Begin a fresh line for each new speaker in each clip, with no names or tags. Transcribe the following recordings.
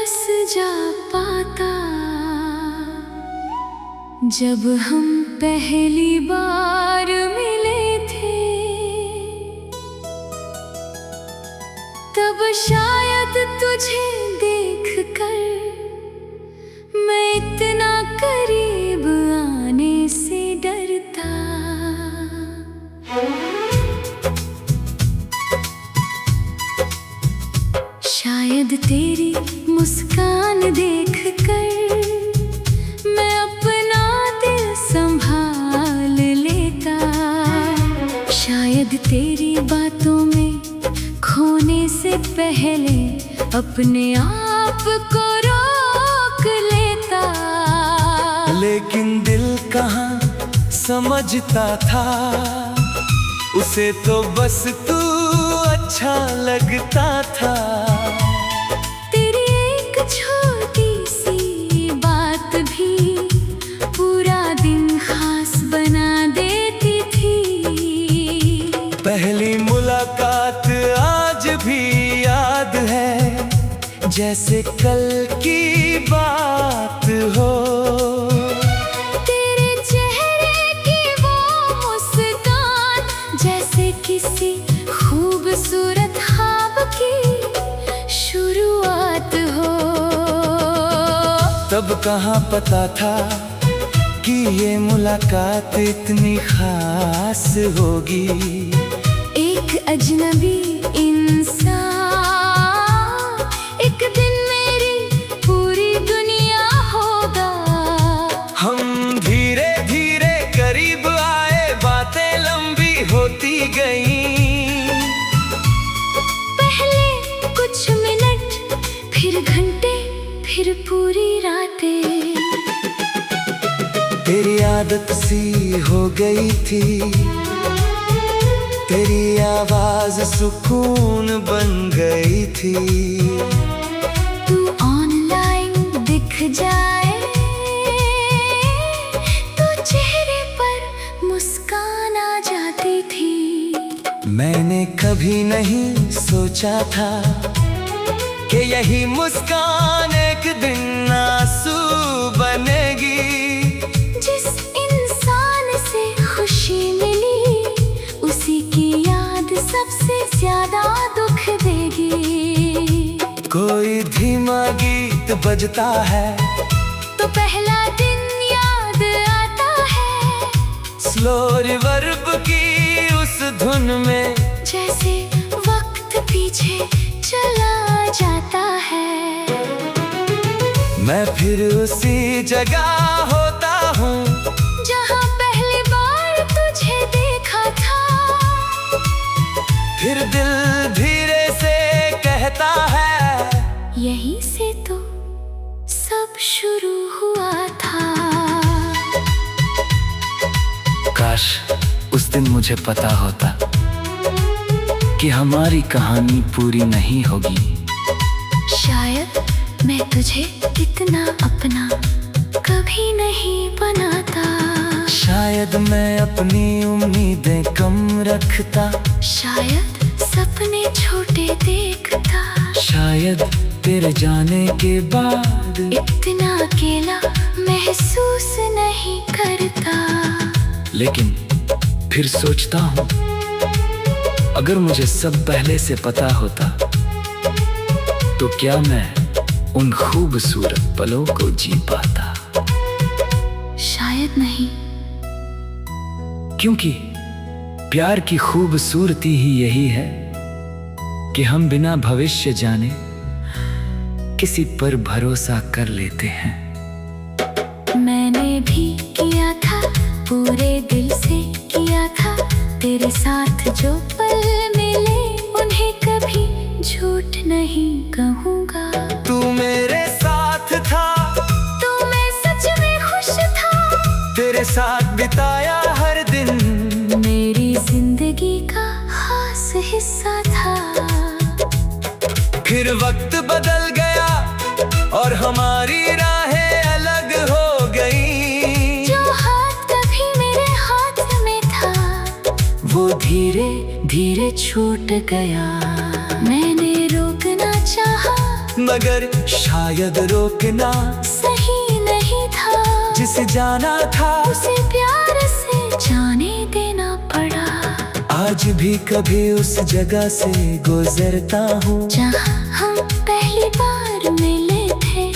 बस जा पाता जब हम पहली बार मिले थे। तब शायद तुझे देखकर मैं इतना करीब आने से डरता। शायद तेरी मुस्कान देखकर मैं अपना दिल संभाल लेता। शायद तेरी बातों में खोने से पहले अपने आप को रोक लेता।
लेकिन दिल कहाँ समझता था, उसे तो बस तू अच्छा लगता था।
तेरी एक छोटी सी बात भी पूरा दिन खास बना देती थी।
पहली मुलाकात आज भी याद है, जैसे कल की बात हो।
तेरे चेहरे की वो मुस्कान जैसे किसी खूबसूरत ख्वाब की शुरुआत हो।
तब कहाँ पता था कि ये मुलाकात इतनी खास होगी।
एक अजनबी इंसान एक दिन मेरी पूरी दुनिया होगा।
हम धीरे धीरे करीब आए, बातें लंबी होती गईं।
पहले कुछ मिनट, फिर घंटे, फिर पूरी रातें।
तेरी आदत सी हो गई थी, तेरी आवाज सुकून बन गई थी।
तू ऑनलाइन दिख जाए तो चेहरे पर मुस्कान आ जाती थी।
मैंने कभी नहीं सोचा था कि यही मुस्कान एक दिन आंसू बनेगी।
जिस इंसान से खुशी मिली उसी की याद सबसे ज्यादा दुख देगी।
कोई धीमा गीत बजता है
तो पहला दिन याद आता है।
स्लो रिवर्ब की उस धुन में
जैसे वक्त पीछे चला जाता है।
मैं फिर उसी जगह होता हूँ
जहाँ पहली बार तुझे देखा था।
फिर दिल धीरे से कहता है,
यहीं से तो सब शुरू हुआ था।
काश उस दिन मुझे पता होता कि हमारी कहानी पूरी नहीं होगी।
शायद मैं तुझे इतना अपना कभी नहीं बनाता।
शायद मैं अपनी उम्मीदें कम रखता।
शायद सपने छोटे देखता।
शायद तेरे जाने के बाद
इतना अकेला महसूस नहीं करता।
लेकिन फिर सोचता हूँ, अगर मुझे सब पहले से पता होता तो क्या मैं उन खूबसूरत पलों को जी पाता।
शायद नहीं।
क्योंकि प्यार की खूबसूरती ही यही है कि हम बिना भविष्य जाने किसी पर भरोसा कर लेते हैं।
मैंने भी किया था, पूरे दिल से किया था। तेरे साथ जो पल मिले उन्हें कभी झूठ नहीं कहूँगा।
तू मेरे साथ था
तो मैं सच में खुश था।
तेरे साथ बिताया हर दिन
मेरी जिंदगी का खास हिस्सा था।
फिर वक्त बदल गया और हमारी राहें अलग हो गई।
जो हाथ कभी मेरे हाथ में था वो धीरे धीरे छूट गया। मैंने रोकना चाहा
मगर शायद रोकना
सही नहीं था।
जिसे जाना था
उसे प्यार से जाने देना पड़ा।
आज भी कभी उस जगह से गुजरता हूँ
जहाँ हम पहली बार मिले थे,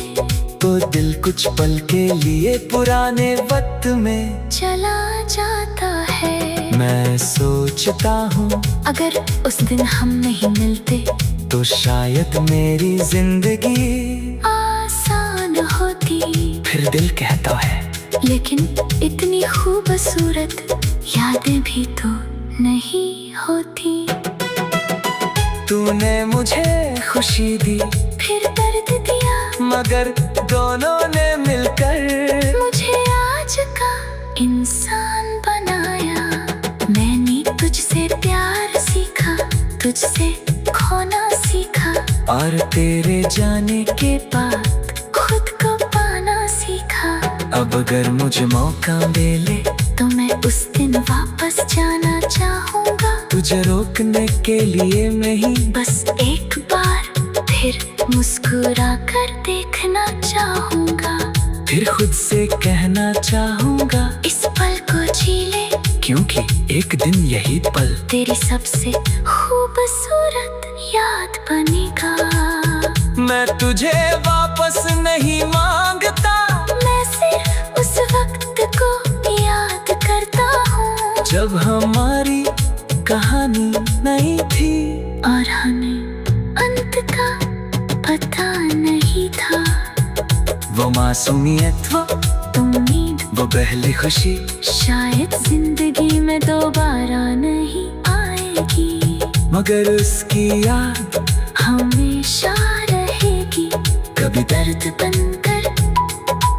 तो दिल कुछ पल के लिए पुराने वक्त में
चला जाता है।
मैं सोचता हूँ
अगर उस दिन हम नहीं मिलते
तो शायद मेरी जिंदगी
आसान होती।
फिर दिल कहता है
लेकिन इतनी खूबसूरत यादें भी तो नहीं होती।
तूने मुझे खुशी दी
फिर दर्द दिया,
मगर दोनों ने मिलकर
मुझे आज का इंसान बनाया। मैंने तुझसे प्यार सीखा, तुझसे खोना सीखा,
और तेरे जाने के बाद
खुद को पाना सीखा।
अब अगर मुझे मौका मिले
तो मैं उस दिन वापस जाना चाहूँगा।
तुझे रोकने के लिए नहीं,
बस एक बार फिर मुस्कुरा कर देखना चाहूँगा।
फिर खुद से कहना चाहूँगा
इस पल को जी ले,
क्योंकि एक दिन यही पल
तेरी सबसे खूबसूरत याद बनेगा।
मैं तुझे वापस नहीं मांगता,
मैं सिर्फ उस वक्त को याद करता हूँ
जब हमारी कहानी नहीं थी
और हमें अंत का पता नहीं था।
वो मासूमियत, वो
उम्मीद,
वो पहली खुशी
शायद जिंदगी में दोबारा नहीं आएगी,
मगर उसकी याद
हमेशा रहेगी।
कभी
दर्द बनकर,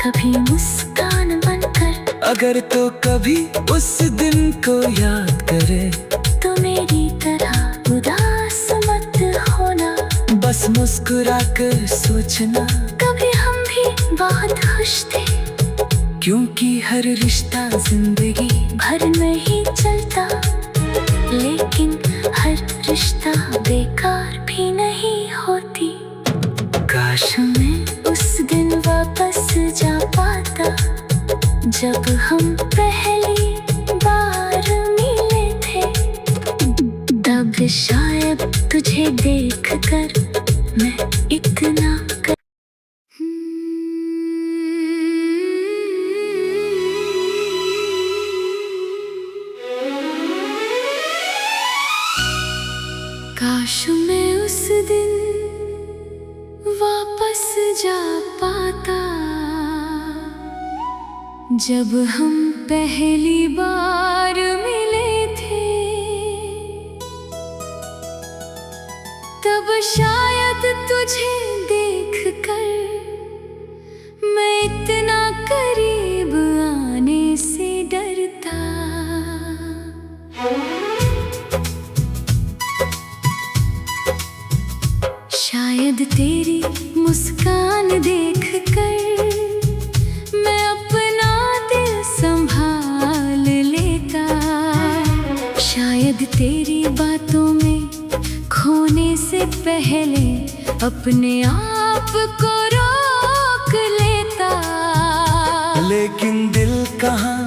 कभी मुस्कान बनकर।
अगर तो कभी उस दिन को याद करे
तो मेरी तरह उदास मत होना,
बस मुस्कुरा कर सोचना,
कभी हम भी बहुत खुश थे।
क्योंकि हर रिश्ता जिंदगी
भर नहीं चलता, लेकिन हर रिश्ता बेकार भी नहीं होती।
काश
मैं उस दिन वापस जा पाता जब हम पहली बार मिले थे। तब शायद तुझे देखकर मैं इतना काश मैं उस दिन वापस जा पाता जब हम पहली बार मिले थे। तब शायद तुझे देखकर मैं इतना करीब आने से डरता। शायद तेरी मुस्कान देखकर मैं अपना दिल संभाल लेता। शायद तेरी बातों में खोने से पहले अपने आप को रोक लेता।
लेकिन दिल कहाँ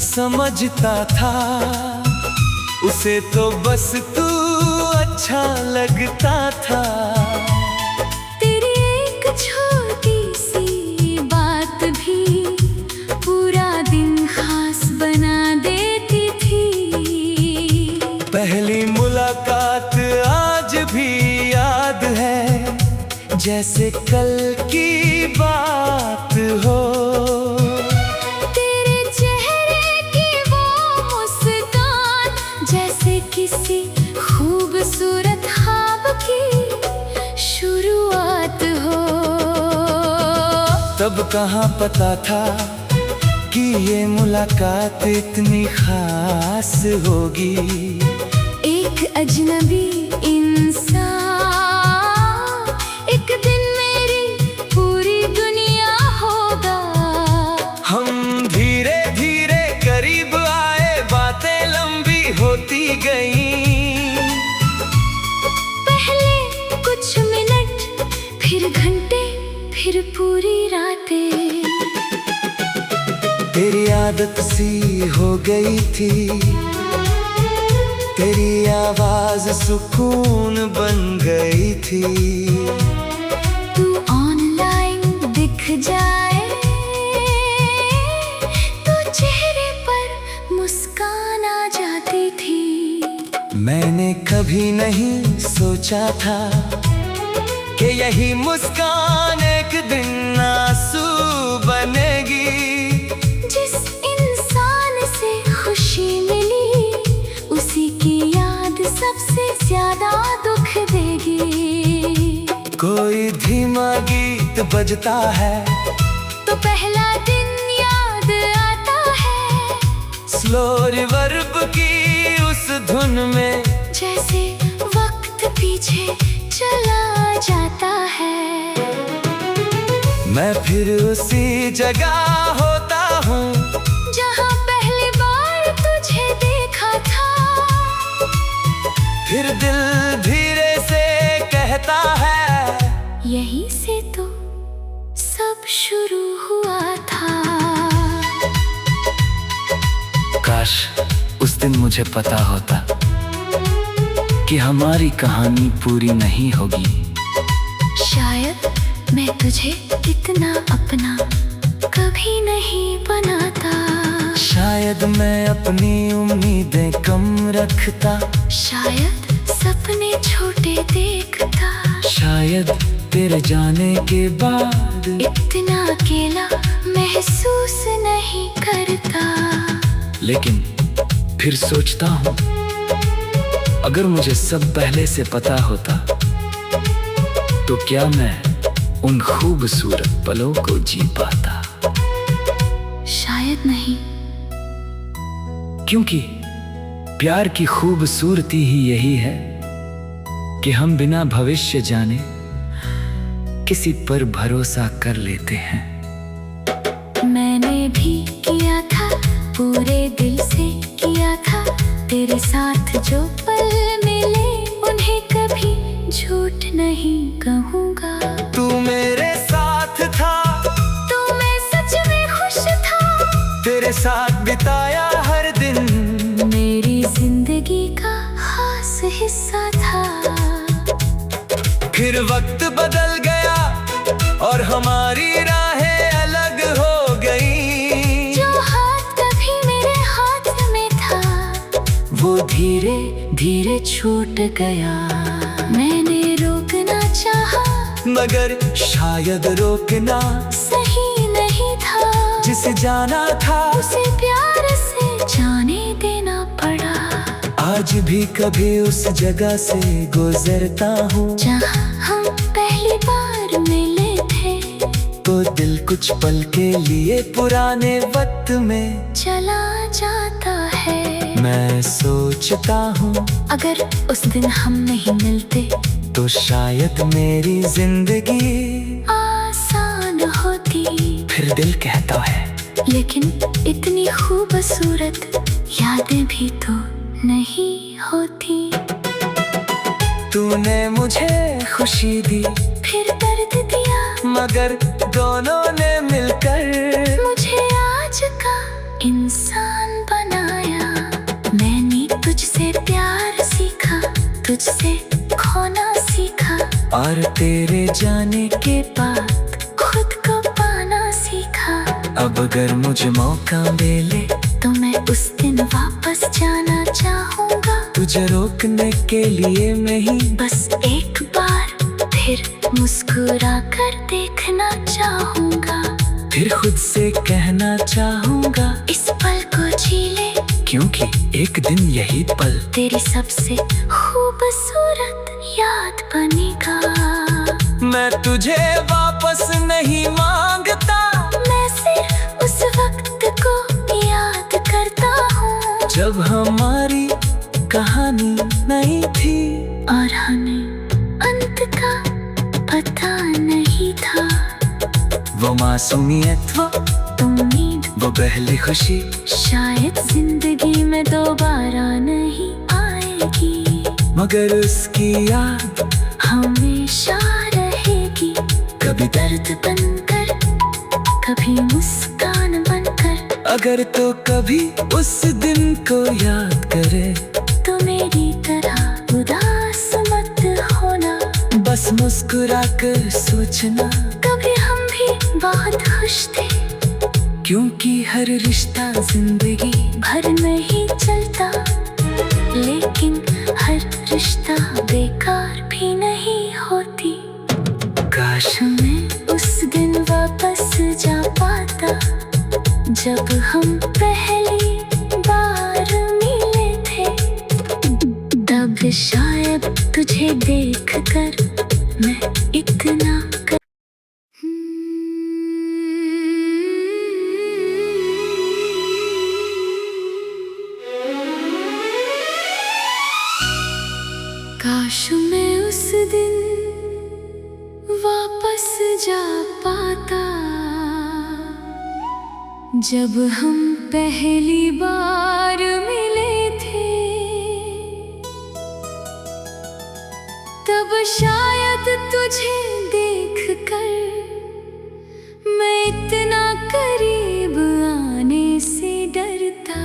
समझता था, उसे तो बस तू अच्छा लगता था।
तेरी एक छोटी सी बात भी पूरा दिन खास बना देती थी।
पहली मुलाकात आज भी याद है, जैसे कल की बात हो।
तेरे चेहरे की वो मुस्कान जैसे किसी खूबसूरत ख्वाब की शुरुआत हो।
तब कहाँ पता था कि ये मुलाकात इतनी खास होगी।
एक अजनबी इंसान एक दिन मेरी पूरी दुनिया होगा।
हम धीरे धीरे करीब आए, बातें लंबी होती गईं।
पहले कुछ मिनट, फिर फिर पूरी रातें।
तेरी आदत सी हो गई थी, तेरी आवाज सुकून बन गई थी।
तू ऑनलाइन दिख जाए तो चेहरे पर मुस्कान आ जाती थी।
मैंने कभी नहीं सोचा था कि यही मुस्कान एक दिन आंसू बनेगी।
जिस इंसान से खुशी मिली उसी की याद सबसे ज्यादा दुख देगी।
कोई धीमा गीत बजता है
तो पहला दिन याद आता है,
स्लो रिवर्ब की उस धुन में,
जैसे वक्त पीछे चला जाता है।
मैं फिर उसी जगह होता हूँ
जहाँ पहली बार तुझे देखा था।
फिर दिल धीरे से कहता है,
यहीं से तो सब शुरू हुआ था।
काश उस दिन मुझे पता होता कि हमारी कहानी पूरी नहीं होगी।
शायद मैं तुझे इतना अपना कभी नहीं बनाता।
शायद मैं अपनी उम्मीदें कम रखता।
शायद सपने छोटे देखता।
शायद तेरे जाने के बाद
इतना अकेला महसूस नहीं करता।
लेकिन फिर सोचता हूँ, अगर मुझे सब पहले से पता होता तो क्या मैं उन खूबसूरत पलों को जी पाता।
शायद नहीं।
क्योंकि प्यार की खूबसूरती ही यही है कि हम बिना भविष्य जाने किसी पर भरोसा कर लेते हैं।
मैंने भी किया था, पूरे दिल से किया था। तेरे साथ जो पल मिले उन्हें कभी झूठ नहीं कहूँगा।
तू मेरे साथ था
तो मैं सच में खुश था।
तेरे साथ बिताया हर दिन
मेरी जिंदगी का खास हिस्सा था।
फिर वक्त बदल गया और हमारी राहें अलग हो गई।
जो हाथ कभी मेरे हाथ में था
वो
धीरे धीरे छूट गया। मैंने रोकना चाहा
मगर शायद रोकना
सही नहीं था।
जिसे जाना था
उसे प्यार से जाने देना पड़ा।
आज भी कभी उस जगह से गुजरता हूँ
जहाँ हम पहली बार मिले थे
तो दिल कुछ पल के लिए पुराने वक्त में
चला जाता है।
मैं सोचता हूँ
अगर उस दिन हम नहीं मिलते
तो शायद मेरी जिंदगी
आसान होती।
फिर दिल कहता है,
लेकिन इतनी खूबसूरत यादें भी तो नहीं होती।
तूने मुझे खुशी दी
फिर दर्द दिया
मगर दोनों ने मिलकर
मुझे आज का इंसान बनाया। मैंने तुझसे प्यार सीखा, तुझसे खोना सीखा
और तेरे जाने
के बाद खुद को पाना सीखा।
अब अगर मुझे मौका मिले
तो मैं उस दिन वापस जाना चाहूँगा।
तुझे रोकने के लिए नहीं,
बस एक बार फिर मुस्कुरा कर देखना चाहूँगा।
फिर खुद से कहना चाहूँगा
इस पल को जी ले,
क्योंकि एक दिन यही पल
तेरी सबसे खूबसूरत याद बनेगा।
मैं तुझे वापस नहीं मांगता,
मैं सिर्फ उस वक्त को याद करता हूँ
जब हमारी कहानी नहीं थी
और हमें अंत का पता नहीं था।
वो मासूमियत, वो
उम्मीद,
वो पहली खुशी
शायद जिंदगी में दोबारा नहीं आएगी,
मगर उसकी याद
हमेशा रहेगी। कभी दर्द बनकर, कभी मुस्कान बनकर।
अगर तो कभी उस दिन को याद करे,
तो मेरी तरह उदास मत होना।
बस मुस्कुरा कर सोचना,
कभी हम भी बहुत खुश थे,
क्योंकि हर रिश्ता जिंदगी
भर नहीं चलता। लेकिन हर रिश्ता बेकार भी नहीं होती।
काश
मैं उस दिन वापस जा पाता, जब हम पहली बार मिले थे। तब शायद तुझे देखकर मैं इतना काश मैं उस दिन वापस जा पाता, जब हम पहली बार मिले थे। तब शायद तुझे देखकर मैं इतना करीब आने से डरता।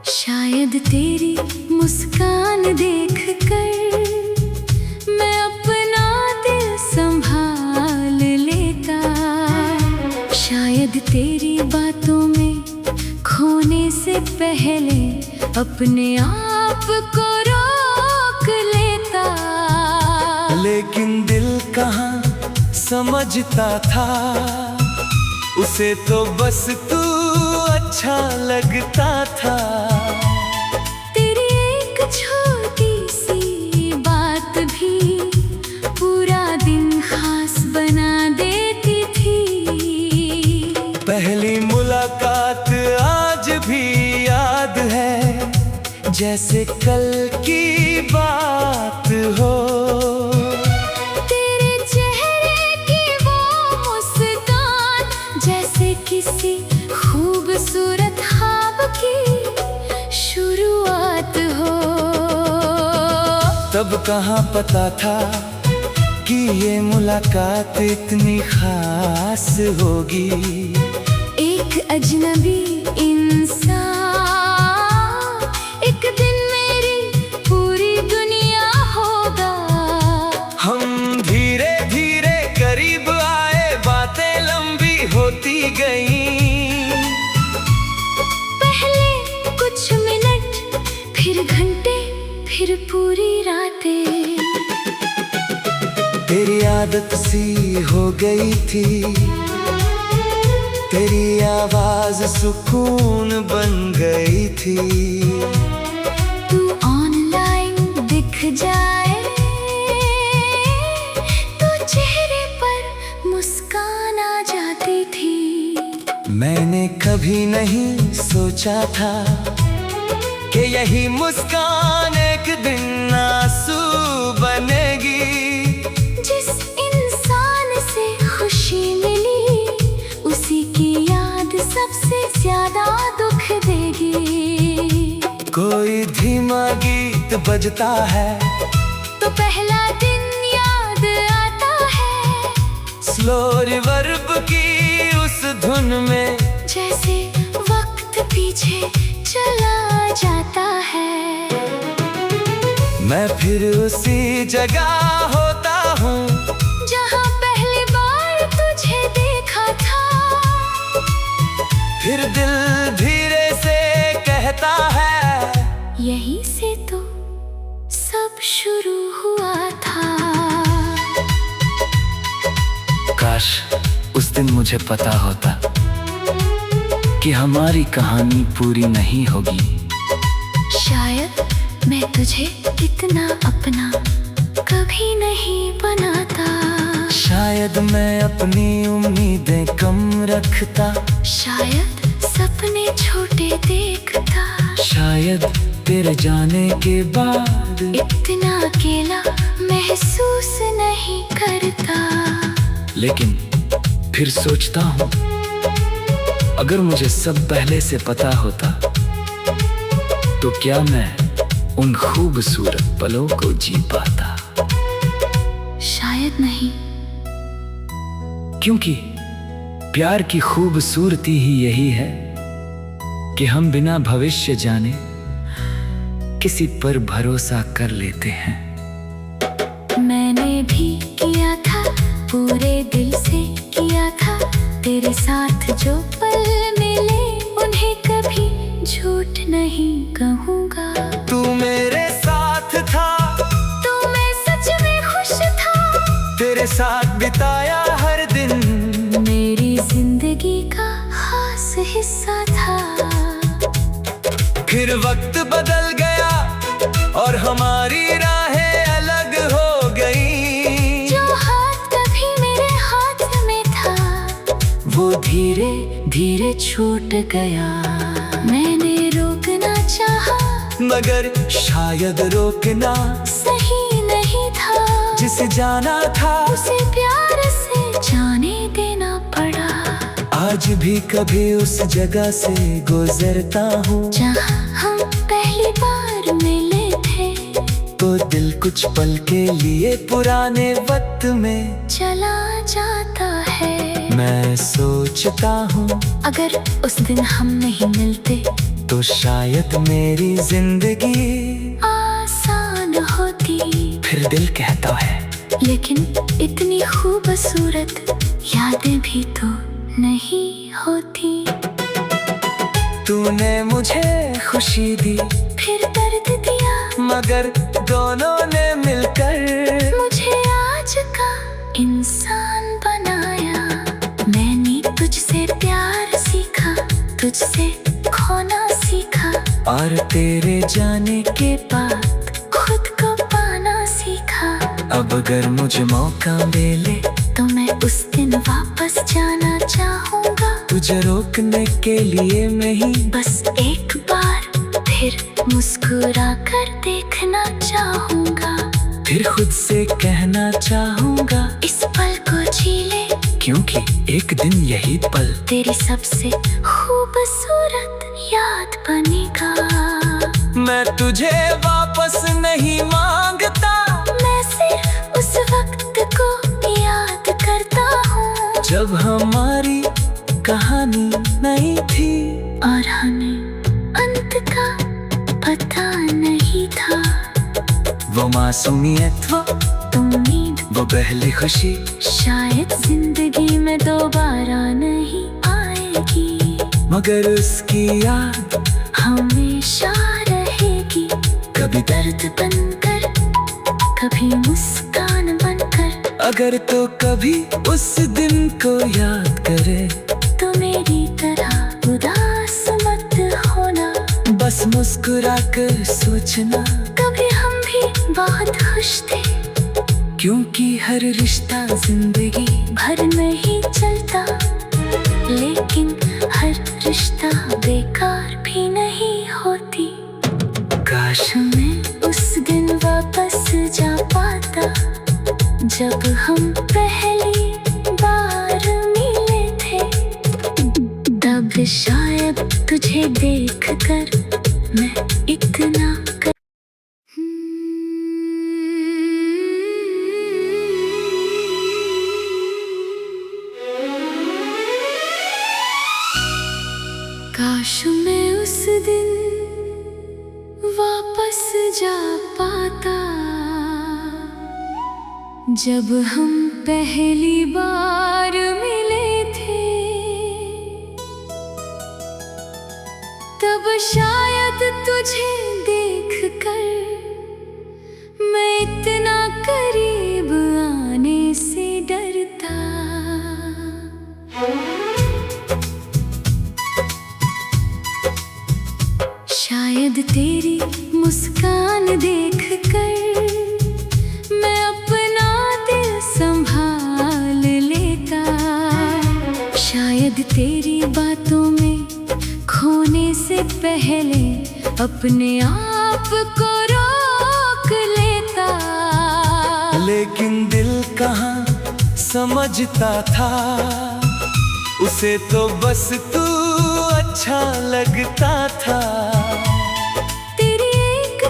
शायद तेरी मुस्कान देखकर मैं अपना दिल संभाल लेता। शायद तेरी बातों में खोने से पहले अपने आप को रोक लेता।
लेकिन दिल कहाँ समझता था, उसे तो बस तू अच्छा लगता था।
तेरी एक छोटी सी बात भी पूरा दिन खास बना देती थी।
पहली मुलाकात आज भी याद है, जैसे कल की बात हो।
तेरे चेहरे की वो मुस्कान जैसे किसी खूबसूरत ख्वाब की शुरुआत हो।
तब कहाँ पता था कि ये मुलाकात इतनी खास होगी।
एक अजनबी इंसान एक दिन मेरी पूरी दुनिया होगा।
हम धीरे धीरे करीब आए, बातें लंबी होती गईं।
पहले कुछ मिनट, फिर घंटे, फिर पूरी रातें।
तेरी आदत सी हो गई थी, तेरी आवाज सुकून बन गई थी।
तू ऑनलाइन दिख जाए तो चेहरे पर मुस्कान आ जाती थी।
मैंने कभी नहीं सोचा था कि यही मुस्कान एक दिन आंसू बनेगी।
जिस इंसान से खुशी मिली, उसी की याद सबसे ज्यादा दुख देगी।
कोई धीमा गीत बजता है
तो पहला दिन याद आता है।
स्लो रिवर्ब की उस धुन में,
जैसे वक्त पीछे चला जाता है।
मैं फिर उसी जगह होता हूँ
जहाँ पहली बार तुझे देखा था।
फिर दिल धीरे से कहता है,
यहीं से तो सब शुरू हुआ था।
काश उस दिन मुझे पता होता कि हमारी कहानी पूरी नहीं होगी।
शायद मैं तुझे इतना अपना कभी नहीं बनाता।
शायद मैं अपनी उम्मीदें कम रखता।
शायद सपने छोटे देखता।
शायद तेरे जाने के बाद
इतना अकेला महसूस नहीं करता।
लेकिन फिर सोचता हूँ, अगर मुझे सब पहले से पता होता तो क्या मैं उन खूबसूरत पलों को जी पाता।
शायद नहीं।
क्योंकि प्यार की खूबसूरती ही यही है कि हम बिना भविष्य जाने किसी पर भरोसा कर लेते हैं।
मैंने भी किया था, पूरे दिल से किया था, तेरे साथ जो पल मिले उन्हें कभी झूठ नहीं कहूँगा।
तू मेरे साथ था
तो मैं सच में खुश था,
तेरे साथ बिताया हर दिन
मेरी जिंदगी का खास हिस्सा था।
फिर वक्त बदल गया और हमारी राहें अलग हो गई।
जो हाथ कभी मेरे हाथ में था वो धीरे धीरे छूट गया। मैंने रोकना चाहा
मगर शायद रोकना
सही नहीं था।
जिसे जाना था
उसे प्यार से जाने देना पड़ा।
आज भी कभी उस जगह से गुजरता हूँ
जहाँ हम पहली बार मिले थे,
तो दिल कुछ पल के लिए पुराने वक्त में
चला जाता है।
मैं सोचता हूँ
अगर उस दिन हम नहीं मिलते
तो शायद मेरी जिंदगी
आसान होती।
फिर दिल कहता है
लेकिन इतनी खूबसूरत यादें भी तो नहीं होती।
तूने मुझे खुशी दी
फिर दर्द दिया
मगर दोनों ने मिलकर
मुझे आज का इंसान बनाया। मैंने तुझसे प्यार सीखा, तुझसे खोना सीखा,
और तेरे जाने
के बाद खुद को पाना सीखा।
अब अगर मुझे मौका मिले
तो मैं उस दिन वापस जाना चाहूँगा।
तुझे रोकने के लिए नहीं,
बस एक बार फिर मुस्कुरा कर देखना चाहूँगा।
फिर खुद से कहना चाहूँगा
इस पल को जी ले,
क्योंकि एक दिन यही पल
तेरी सबसे खूबसूरत याद बनेगा।
मैं तुझे वापस नहीं मांगता,
मैं सिर्फ उस वक्त को याद करता हूँ
जब हमारी कहानी नहीं थी
और हमें अंत का पता नहीं था।
वो मासूमियत,
वो उम्मीद,
वो पहली खुशी
शायद जिंदगी में दोबारा नहीं आएगी,
मगर उसकी याद
हमेशा रहेगी।
कभी
दर्द बनकर, कभी मुस्कान बनकर,
अगर तो कभी उस दिन को याद करे
तो मेरी तरह उदास मत होना।
बस मुस्कुरा कर सोचना
कभी हम भी बहुत खुश थे,
क्योंकि हर रिश्ता जिंदगी
भर नहीं चलता, लेकिन हर रिश्ता बेकार भी नहीं होती।
काश
मैं उस दिन वापस जा पाता जब हम पहली बार मिले थे। तब शायद तुझे देखकर मैं इतना काश मैं उस दिन वापस जा पाता जब हम पहली बार मिले थे। तब शायद तुझे देखकर मैं इतना करीब आने से डरता। शायद तेरी मुस्कान देखकर मैं अपना दिल संभाल लेता। शायद तेरी बातों में खोने से पहले अपने आप को रोक लेता।
लेकिन दिल कहाँ समझता था, उसे तो बस तू अच्छा लगता था।
तेरी एक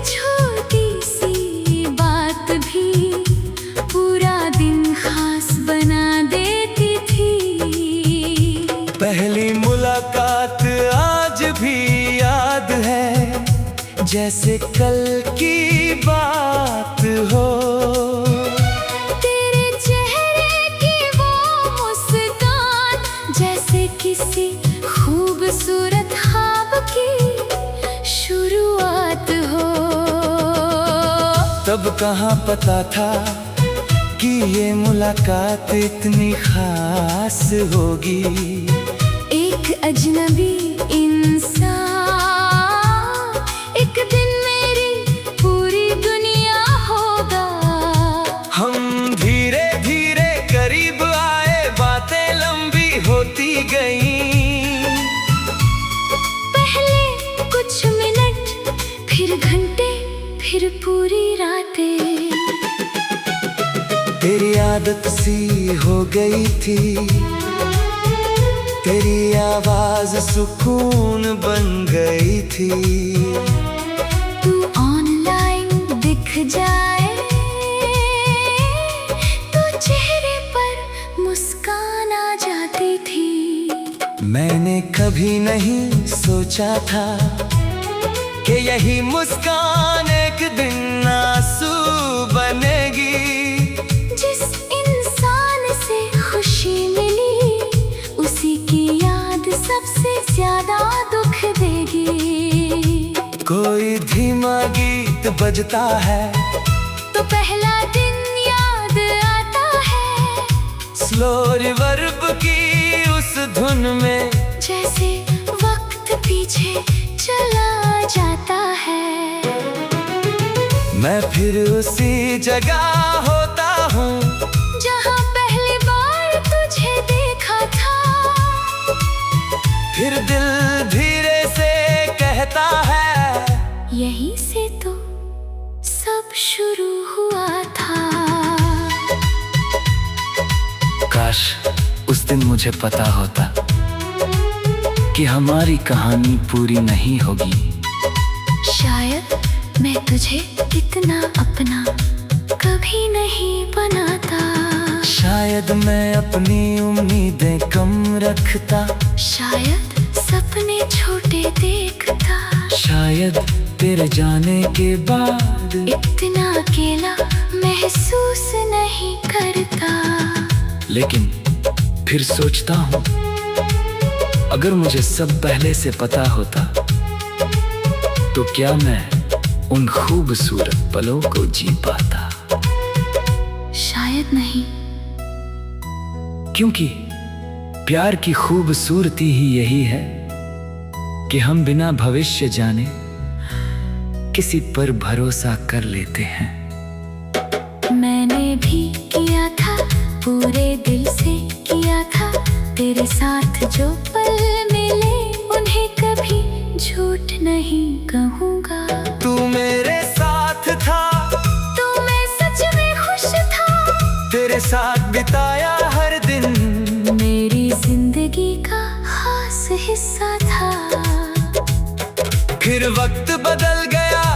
जैसे कल की बात हो।
तेरे चेहरे की वो मुस्कान जैसे किसी खूबसूरत ख्वाब की शुरुआत हो।
तब कहाँ पता था कि ये मुलाकात इतनी खास होगी।
एक अजनबी इंसान एक दिन मेरी पूरी दुनिया होगा।
हम धीरे धीरे करीब आए, बातें लंबी होती गईं।
पहले कुछ मिनट, फिर घंटे, फिर पूरी रातें।
तेरी आदत सी हो गई थी, तेरी आवाज सुकून बन गई थी।
तू ऑनलाइन दिख जाए तो चेहरे पर मुस्कान आ जाती थी।
मैंने कभी नहीं सोचा था कि यही मुस्कान एक दिन आंसू बनेगी।
जिस इंसान से खुशी मिली उसी की याद सबसे ज्यादा दुख देगी।
कोई धीमा गीत बजता है
तो पहला दिन याद आता है।
स्लो रिवर्ब की उस धुन में
जैसे वक्त पीछे चला जाता है।
मैं फिर उसी जगह होता हूँ
जहाँ पहली बार तुझे देखा था।
फिर दिल धीरे से कहता है,
यहीं से तो सब शुरू हुआ था।
काश उस दिन मुझे पता होता कि हमारी कहानी पूरी नहीं होगी।
शायद मैं तुझे इतना अपना कभी नहीं बनाता।
शायद मैं अपनी उम्मीदें कम रखता।
शायद सपने छोटे देखता।
शायद तेरे जाने के बाद
इतना अकेला महसूस नहीं करता।
लेकिन फिर सोचता हूँ, अगर मुझे सब पहले से पता होता तो क्या मैं उन खूबसूरत पलों को जी पाता।
शायद नहीं।
क्योंकि प्यार की खूबसूरती ही यही है कि हम बिना भविष्य जाने किसी पर भरोसा कर लेते हैं।
मैंने भी किया था, पूरे दिल से किया था। तेरे साथ जो पल मिले उन्हें कभी झूठ नहीं कहूँगा।
तू मेरे साथ था
तो मैं सच में खुश था।
तेरे साथ बिताया हर दिन
मेरी जिंदगी का खास हिस्सा था।
फिर वक्त बदल गया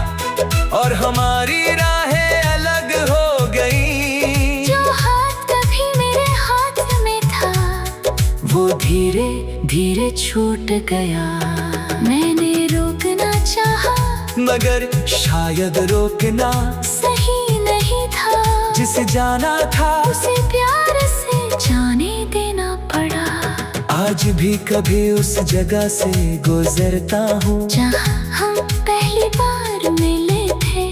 और हमारी राहें अलग हो गई।
जो हाथ कभी मेरे हाथ में था वो धीरे धीरे छूट गया। मैंने रोकना चाहा
मगर शायद रोकना
सही नहीं था।
जिसे जाना था
उसे प्यार से जाने देना पड़ा।
आज भी कभी उस जगह से गुजरता हूँ
जहाँ हम पहली बार मिले थे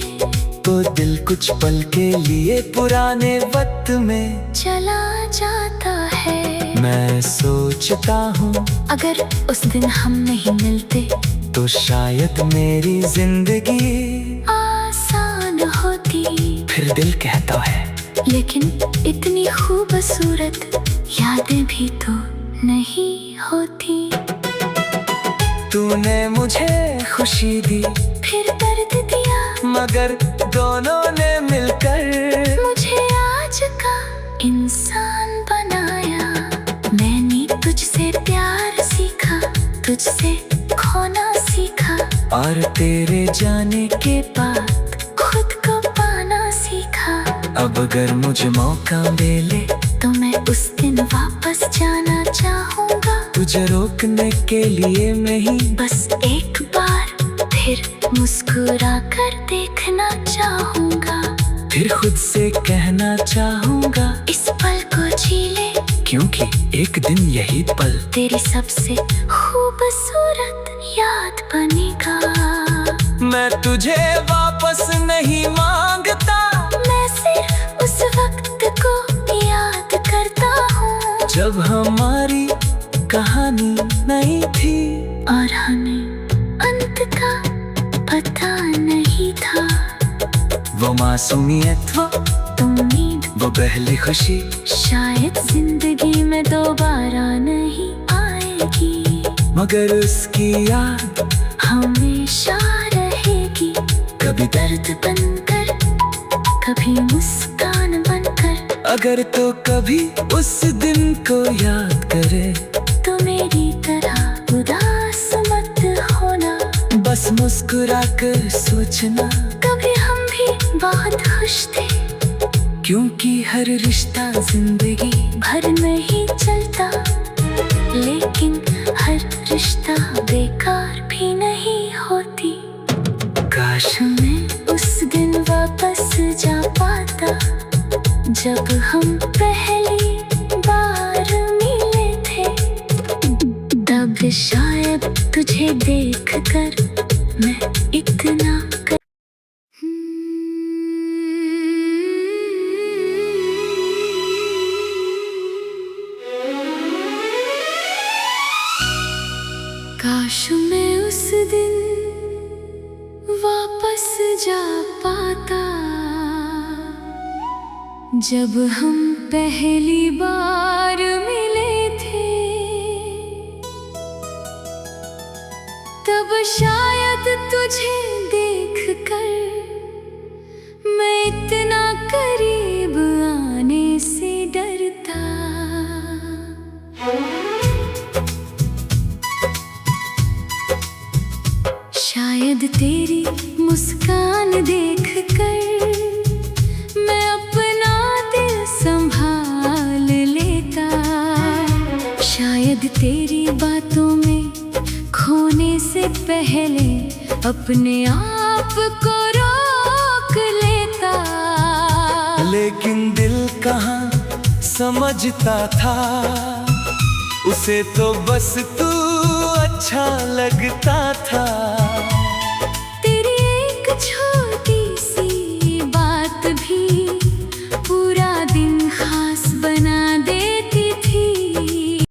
तो दिल कुछ पल के लिए पुराने वक्त में
चला जाता है।
मैं सोचता हूँ
अगर उस दिन हम नहीं मिलते
तो शायद मेरी जिंदगी
आसान होती।
फिर दिल कहता है,
लेकिन इतनी खूबसूरत यादें भी तो नहीं होती।
तूने मुझे खुशी दी
फिर दर्द दिया
मगर दोनों ने मिलकर
मुझे आज का इंसान बनाया। मैंने तुझसे प्यार सीखा, तुझसे खोना सीखा
और तेरे जाने के बाद
खुद को पाना सीखा।
अब अगर मुझे मौका मिले
तो मैं उस दिन वापस जाना चाहूँगा।
तुझे रोकने के लिए नहीं
बस एक बार फिर मुस्कुरा कर देखना चाहूंगा,
फिर खुद से कहना चाहूंगा
इस पल को जी ले,
क्योंकि एक दिन यही पल
तेरी सबसे खूबसूरत याद बनेगा।
मैं तुझे वापस नहीं मांगता,
मैं सिर्फ उस वक्त को याद करता हूँ
जब हमारी कहानी नहीं थी
और हमें अंत का पता नहीं था।
वो मासूमियत, वो
उम्मीद,
वो पहली खुशी
शायद जिंदगी में दोबारा नहीं आएगी,
मगर उसकी याद
हमेशा रहेगी।
कभी
दर्द बनकर, कभी मुस्कान बनकर,
अगर तो कभी उस दिन को याद करे
तो मेरी तरह उदास मत होना।
बस मुस्कुरा कर सोचना,
कभी हम भी बहुत खुश थे,
क्योंकि हर रिश्ता जिंदगी
भर नहीं चलता, लेकिन हर रिश्ता बेकार भी नहीं होती।
काश
मैं उस दिन वापस जा पाता जब हम पहली बार मिले थे, तब शायद तुझे देखकर मैं इतना काश मैं उस दिन वापस जा पाता जब हम पहली बार मिले थे, तब शायद तुझे देखकर मैं इतना करीब आने से डरता। शायद तेरी मुस्कान देखकर मैं अपना दिल संभाल लेता, शायद तेरी बातों में खोने से पहले अपने आप को रोक लेता।
लेकिन दिल कहाँ समझता था, उसे तो बस तू अच्छा लगता था।